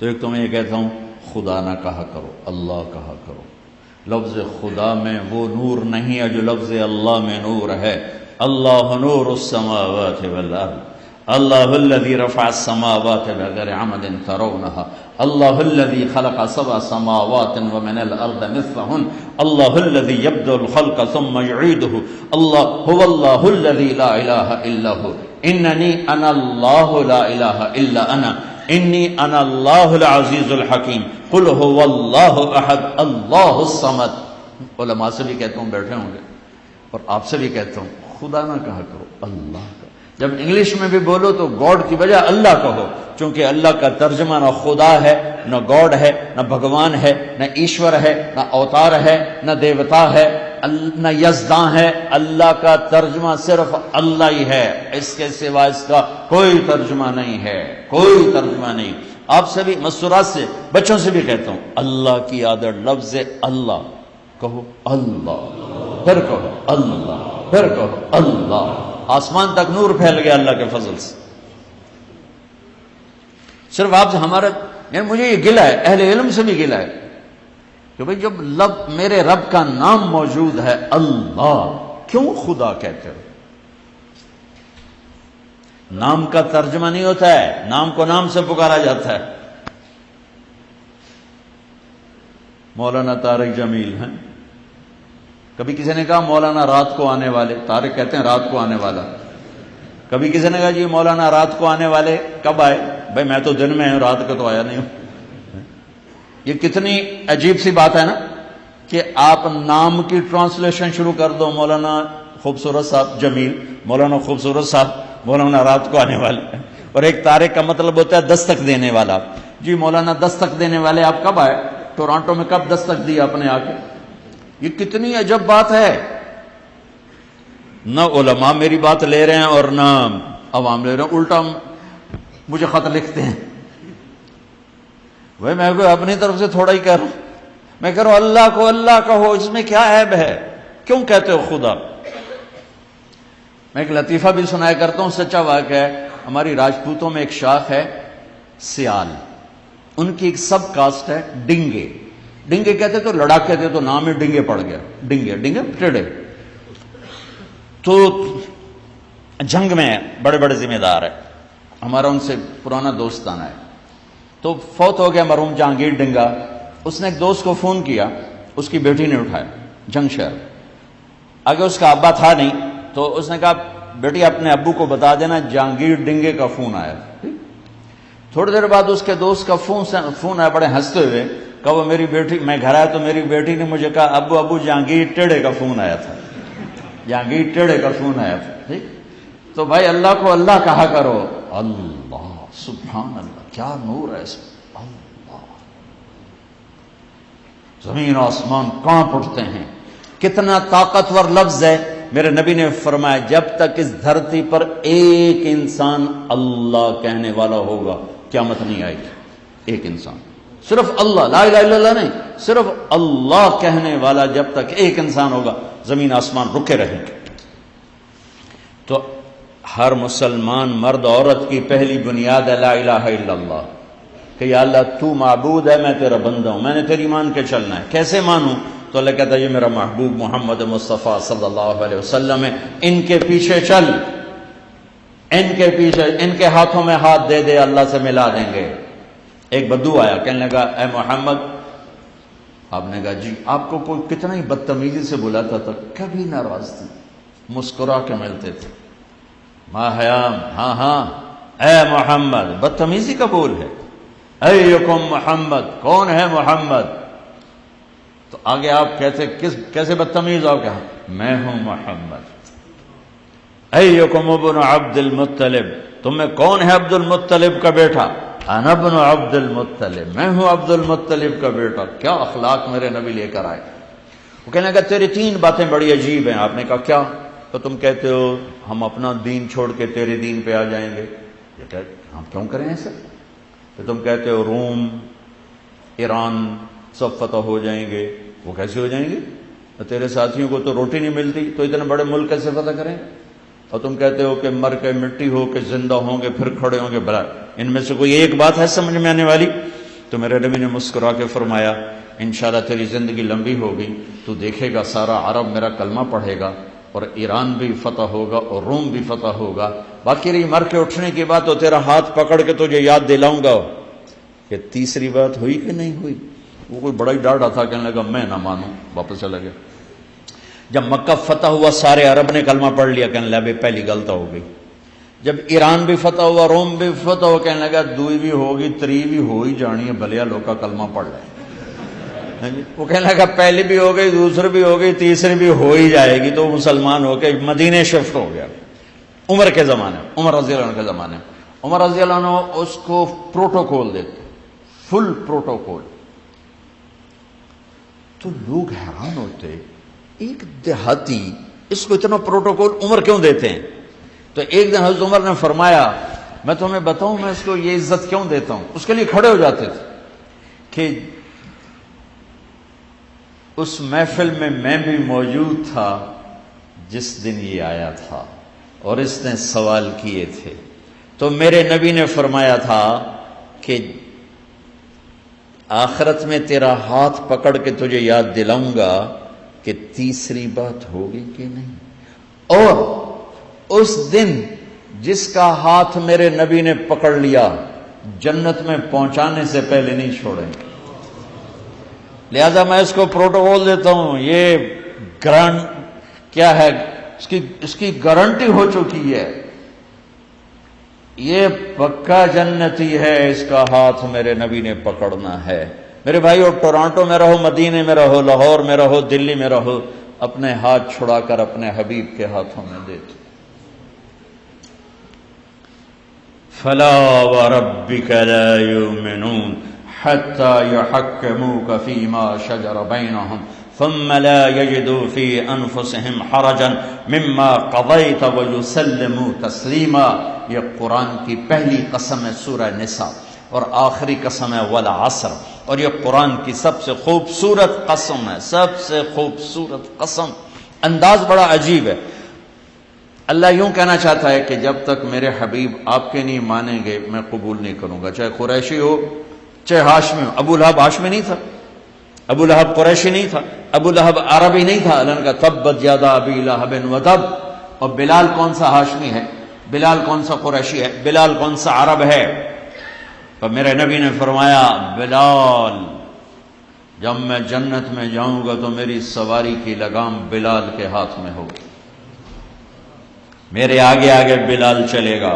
تو ایک تو میں یہ کہتا ہوں خدا نہ کہا کرو، اللہ کہا کرو۔ لفظ خدا میں وہ نور نہیں ہے جو لفظ اللہ میں نور ہے۔ اللہ نور السماوات والارض، اللہ الذی رفع السماوات بغیر عمد ترونها، اللہ الذی خلق سبع سماوات ومن الارض مثلهن، اللہ الذی یبدأ الخلق ثم یعیدہ، اللہ هو اللہ الذی لا الہ الا هو، اننی انا اللہ لا الہ الا انا، انی انا اللہ العزیز الحکیم، قل هو اللہ احد اللہ الصمد۔ علماء سے بھی کہتا ہوں، بیٹھے ہوں گے، اور آپ سے بھی کہتا ہوں خدا نہ کہا کرو، اللہ کا۔ جب انگلش میں بھی بولو تو گاڈ کی بجائے اللہ کہو، چونکہ اللہ کا ترجمہ نہ خدا ہے، نہ گاڈ ہے، نہ بھگوان ہے، نہ ایشور ہے، نہ اوتار ہے، نہ دیوتا ہے، نہ یزداں ہے۔ اللہ کا ترجمہ صرف اللہ ہی ہے، اس کے سوا اس کا کوئی ترجمہ نہیں ہے، کوئی ترجمہ نہیں۔ آپ سے بھی، مستورات سے، بچوں سے بھی کہتا ہوں، اللہ کی عادت لفظ اللہ کہو، اللہ، پھر کہو اللہ، پھر کہو اللہ۔ آسمان تک نور پھیل گیا اللہ کے فضل سے۔ صرف آپ سے ہمارا، یعنی مجھے یہ گلہ ہے، اہل علم سے بھی گلہ ہے کہ بھئی جب میرے رب کا نام موجود ہے اللہ، کیوں خدا کہتے ہو؟ نام کا ترجمہ نہیں ہوتا ہے، نام کو نام سے پکارا جاتا ہے۔ مولانا طارق جمیل ہیں، کبھی کسی نے کہا مولانا رات کو آنے والے، طارق کہتے ہیں رات کو آنے والا۔ کبھی کسی نے کہا جی مولانا رات کو آنے والے کب آئے؟ بھائی میں تو دن میں ہوں، رات کو تو آیا نہیں ہوں۔ یہ کتنی عجیب سی بات ہے نا کہ آپ نام کی ٹرانسلیشن شروع کر دو، مولانا خوبصورت صاحب جمیل، مولانا خوبصورت صاحب، مولانا رات کو آنے والے، اور ایک طارق کا مطلب ہوتا ہے دستک دینے والا۔ جی مولانا دستک دینے والے آپ کب آئے؟ ٹورانٹو میں کب دستک دی آپ نے آ کے؟ یہ کتنی عجب بات ہے۔ نہ علماء میری بات لے رہے ہیں اور نہ عوام لے رہے ہیں، الٹا مجھے خط لکھتے ہیں۔ وہ میں کوئی اپنی طرف سے تھوڑا ہی کہہ رہا ہوں، میں کہہ رہا ہوں اللہ کو اللہ کہو، اس میں کیا عیب ہے؟ کیوں کہتے ہو خدا؟ میں ایک لطیفہ بھی سنایا کرتا ہوں، سچا واقعہ ہے۔ ہماری راجپوتوں میں ایک شاخ ہے سیال، ان کی ایک سب کاسٹ ہے ڈنگے۔ ڈنگے کہتے تو لڑاکے تھے، تو نام ہی ڈنگے پڑ گیا، ڈنگے ڈنگے ٹیڑے۔ تو جنگ میں بڑے بڑے ذمہ دار ہے، ہمارا ان سے پرانا دوستانہ ہے۔ تو فوت ہو گیا مرحوم جہانگیر ڈنگا، اس نے ایک دوست کو فون کیا، اس کی بیٹی نے اٹھایا، جنگ شہر۔ آگے اس کا ابا تھا نہیں، تو اس نے کہا بیٹی اپنے ابو کو بتا دینا جہانگیر ڈنگے کا فون آیا۔ تھوڑی دیر بعد اس کے دوست کا فون آیا، بڑے ہنستے ہوئے، کہا وہ میری بیٹی، میں گھر آیا تو میری بیٹی نے مجھے کہا ابو جہانگیر ٹیڑے کا فون آیا تھا، جہانگیر ٹیڑے کا فون آیا تھا۔ ٹھیک، تو بھائی اللہ کو اللہ کہا کرو، اللہ، سبحان اللہ، کیا نور ہے اس میں، اللہ۔ زمین آسمان کانپ اٹھتے ہیں، کتنا طاقتور لفظ ہے۔ میرے نبی نے فرمایا جب تک اس دھرتی پر ایک انسان اللہ کہنے والا ہوگا قیامت نہیں آئے گی۔ ایک انسان، صرف اللہ، لا الہ الا اللہ نہیں، صرف اللہ کہنے والا جب تک ایک انسان ہوگا زمین آسمان رکے رہیں گے۔ تو ہر مسلمان مرد عورت کی پہلی بنیاد ہے لا الہ الا اللہ، کہ یا اللہ تو معبود ہے، میں تیرا بندہ ہوں، میں نے تیری مان کے چلنا ہے۔ کیسے مانوں؟ تو اللہ کہتا ہے یہ میرا محبوب محمد مصطفیٰ صلی اللہ علیہ وسلم ہے، ان کے پیچھے چل، ان کے پیچھے، ان کے ہاتھوں میں ہاتھ دے دے، اللہ سے ملا دیں گے۔ ایک بدو آیا، کہنے لگا اے محمد، آپ نے کہا جی، آپ کو کوئی کتنا ہی بدتمیزی سے بلاتا تھا، کبھی ناراض تھی، مسکرا کے ملتے تھے، ما حیام، ہاں ہاں اے محمد، بدتمیزی کا بول ہے، ایکم محمد، کون ہے محمد؟ تو آگے آپ کہتے کیسے بدتمیز ہو؟ کہا میں ہوں محمد۔ ایکم ابن عبد المطلب، تم میں کون ہے عبد المطلب کا بیٹا؟ انا ابن عبد المطلب، میں ہوں عبد المطلب کا بیٹا۔ کیا اخلاق میرے نبی لے کر آئے۔ وہ کہنے لگا تیری تین باتیں بڑی عجیب ہیں۔ آپ نے کہا کیا؟ تو تم کہتے ہو ہم اپنا دین چھوڑ کے تیرے دین پہ آ جائیں گے۔ یہ کہ ہم کیوں کریں ایسا؟ تو تم کہتے ہو روم، ایران سب فتح ہو جائیں گے۔ وہ کیسے ہو جائیں گے؟ تیرے ساتھیوں کو تو روٹی نہیں ملتی، تو اتنے بڑے ملک کیسے فتح کریں؟ اور تم کہتے ہو کہ مر کے مٹی ہو کے زندہ ہوں گے پھر کھڑے ہوں گے۔ بلا ان میں سے کوئی ایک بات ہے سمجھ میں آنے والی؟ تو میرے نبی نے مسکرا کے فرمایا انشاءاللہ تیری زندگی لمبی ہوگی، تو دیکھے گا سارا عرب میرا کلمہ پڑھے گا اور ایران بھی فتح ہوگا اور روم بھی فتح ہوگا، باقی رہی مر کے اٹھنے کی بات تو تیرا ہاتھ پکڑ کے تجھے یاد دلاؤں گا کہ تیسری بات ہوئی کہ نہیں ہوئی۔ وہ کوئی بڑا ہی ڈاڑا تھا، کہنے لگا میں نہ مانوں، واپس چلا گیا۔ جب مکہ فتح ہوا سارے عرب نے کلمہ پڑھ لیا، کہنے لگا بھائی پہلی غلط ہو گئی۔ جب ایران بھی فتح ہوا، روم بھی فتح ہوا، کہنے لگا دوئی بھی ہوگی تری بھی ہو ہی جانی ہے، بھلیا لوگ کا کلمہ پڑھ لیں۔ وہ کہنے لگا پہلی بھی ہو گئی، دوسری بھی ہو گئی، تیسری بھی ہو ہی جائے گی، تو مسلمان ہو کے مدینے شفٹ ہو گیا۔ عمر کے زمانے، عمر رضی اللہ عنہ کے زمانے، عمر رضی اللہ عنہ اس کو پروٹوکول دیتے، فل پروٹوکول۔ تو لوگ حیران ہوتے ایک دیہاتی اس کو اتنا پروٹوکول عمر کیوں دیتے ہیں؟ تو ایک دن حضرت عمر نے فرمایا میں تمہیں بتاؤں میں اس کو یہ عزت کیوں دیتا ہوں؟ اس کے لیے کھڑے ہو جاتے تھے کہ اس محفل میں بھی موجود تھا جس دن یہ آیا تھا اور اس نے سوال کیے تھے، تو میرے نبی نے فرمایا تھا کہ آخرت میں تیرا ہاتھ پکڑ کے تجھے یاد دلاؤں گا کہ تیسری بات ہوگی کہ نہیں، اور اس دن جس کا ہاتھ میرے نبی نے پکڑ لیا جنت میں پہنچانے سے پہلے نہیں چھوڑیں، لہذا میں اس کو پروٹوکول دیتا ہوں۔ یہ گرانٹ کیا ہے، اس کی گارنٹی ہو چکی ہے، یہ پکا جنتی ہے، اس کا ہاتھ میرے نبی نے پکڑنا ہے۔ میرے بھائیو، ٹورانٹو میں رہو، مدینے میں رہو، لاہور میں رہو، دلی میں رہو، اپنے ہاتھ چھڑا کر اپنے حبیب کے ہاتھوں میں دے دو۔ فلا وربك لا يؤمنون حتى يحكموك فيما شجر بينهم ثم لا يجدوا في انفسهم حرجا مما قضيت ويسلموا تسليما۔ یہ قرآن کی پہلی قسم ہے سورہ نساء اور آخری قسم ہے والعصر، اور یہ قرآن کی سب سے خوبصورت قسم ہے، سب سے خوبصورت قسم۔ انداز بڑا عجیب ہے۔ اللہ یوں کہنا چاہتا ہے کہ جب تک میرے حبیب آپ کے نہیں مانیں گے میں قبول نہیں کروں گا، چاہے قریشی ہو چاہے ہاشمی ہو۔ ابو لہب ہاشمی نہیں تھا، ابو لہب قریشی نہیں تھا، ابو لہب عربی نہیں تھا، اللہ نے کہا تبت یدا ابی لہب وتب۔ اور بلال کون سا ہاشمی ہے، بلال کون سا قریشی ہے، بلال کون سا عرب ہے؟ تو میرے نبی نے فرمایا بلال جب میں جنت میں جاؤں گا تو میری سواری کی لگام بلال کے ہاتھ میں ہوگی، میرے آگے آگے بلال چلے گا۔